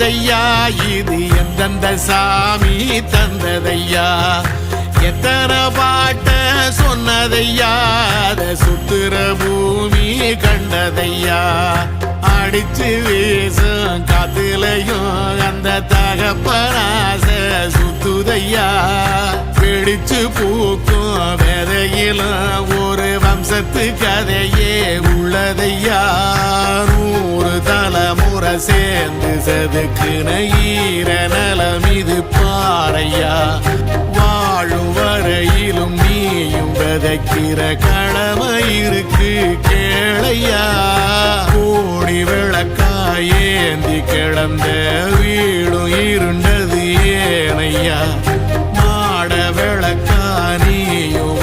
வந்ததையா இது எந்தெந்த சாமி தந்ததையா எத்தனை பாட்ட சொன்னதையா அத சுத்துற பூமி கண்டதையா அடிச்சு வீசும் காத்துலையும் அந்த தகப்பனாச சுத்துதையா பிடிச்சு பூக்கும் விதையிலும் ஒரு வம்சத்து கதையே உள்ளதையா 100 தலைமுறை சேர்ந்து செதுக்குன ஈர நலம் இது பாறையா வாழும் வரையிலும் நீயும் விதைக்கிற கடமை இருக்கு கேளையா கோடி விளக்காயேந்தி கிடந்த வீடும் இருண்டது ஏனையா